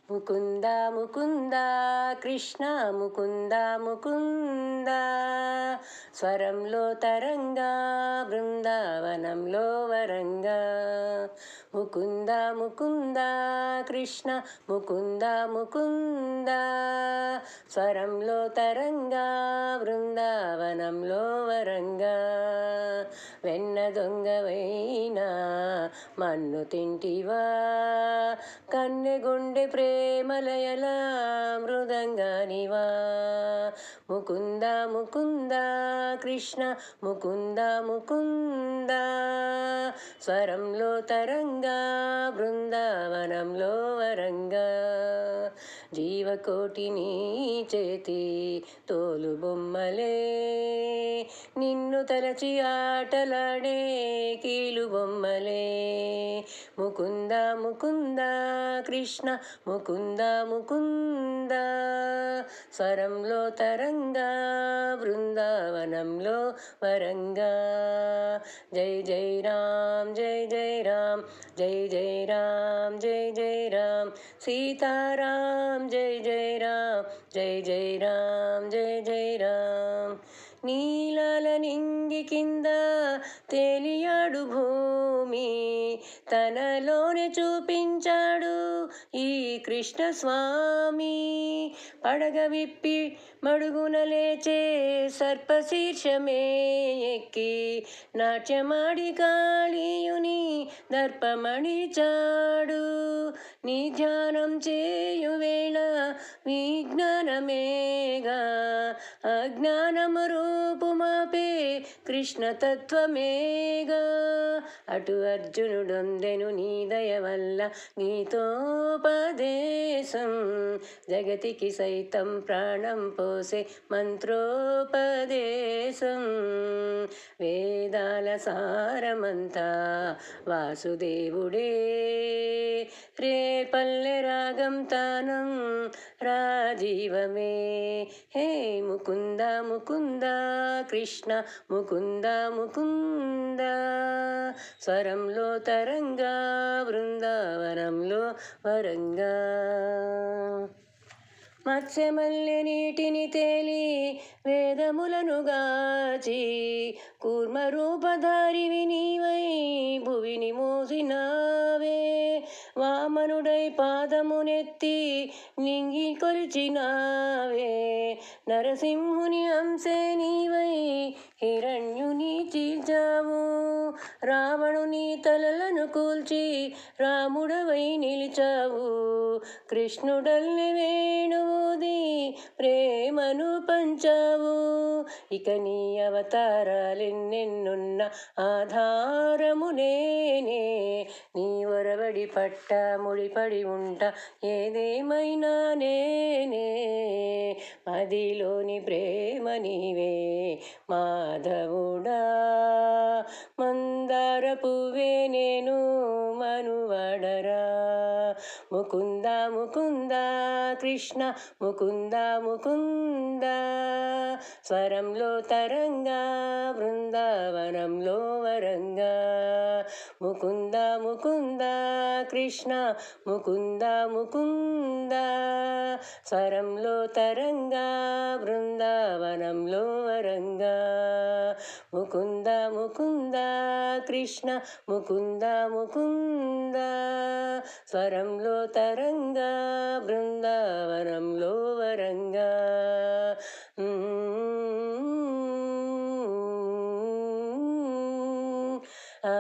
ముకుంద ముకుంద కృష్ణ ముకుంద ముకుంద స్వరంలో తరంగా బృందావనంలో వరంగా ముకుంద ముకుంద కృష్ణ ముకుంద ముకుంద స్వరంలో తరంగా బృందావనంలో వరంగా వెన్న దొంగవైనా మన్ను తింటివా కన్నెగుండె ప్రేమలయలా మృదంగానివా ముకుంద ముకుంద కృష్ణ ముకుంద ముకుంద స్వరంలో తరంగా బృందావనంలో వరంగా జీవకోటిని చేతి తోలు బొమ్మలే నిన్ను తలచి ఆటలాడే కీలు బొమ్మలే ముకుంద ముకుంద కృష్ణ ముకుంద ముకుంద స్వరంలో తరంగా బృందావనంలో వరంగా జై జై రామ్ జై జై రామ్ జై జై రామ్ జై జై రామ్ సీతారాం జై జై రామ్ జై జై రామ్ జై జై రామ్ నీలాల నింగి కింద తేలియాడు భూమి తనలోనే చూపించాడు ఈ కృష్ణ స్వామి పడగ విప్పి మడుగున లేచే సర్పశీర్షమే ఎక్కి నాట్యమాడి కాళీయుని దర్పమణిచాడు నీ ధ్యానం చేయువేళ విజ్ఞానమేగా అజ్ఞానము రూపుమాపే కృష్ణతత్వమేగా అటు అర్జునుడొందెను నీ దయ వల్ల గీతోపదేశం జగతికి సైతం ప్రాణం పోసే మంత్రోపదేశం వేదాల సారమంతా వాసుదేవుడే రేపల్లె రాగం తానం రాజీవమే హే ముకుంద ముకుంద కృష్ణ ముకుంద ముకుంద స్వరంలో తరంగా బృందావనంలో వరంగా మత్స్యమల్లె నీటిని తేలి వేదములను గాచి కూర్మరూపధారివి నీవై భువిని మోసినావే వామనుడై పాదమునెత్తి నింగి కొలిచినావే నరసింహుని అంశే నీవై హిరణ్యుని చీల్చావు రావణుని తలలను కూల్చి రాముడవై నిలిచావు కృష్ణుడల్ని వేణువుది ప్రేమను పంచావు ఇక నీ అవతారాలెన్నెన్నున్న ఆధారము నేనే నీ ఒరవడి పట్ట ముడిపడి ఉంట ఏదేమైనా నేనే మదిలోని ప్రేమ నీవే మాధవుడా మందార పువ్వే నేను మనువడరా ముకుంద ముకుంద కృష్ణ ముకుంద ముకుంద స్వరంలో తరంగా బృందావనంలో వరంగా ముకుంద ముకుంద కృష్ణ ముకుంద ముకుంద స్వరంలో తరంగా బృందావనంలో వరంగా ముకుంద ముకుంద కృష్ణ ముకుంద ముకుంద స్వరంలో తరంగా బృందావనంలో వరంగా ఆ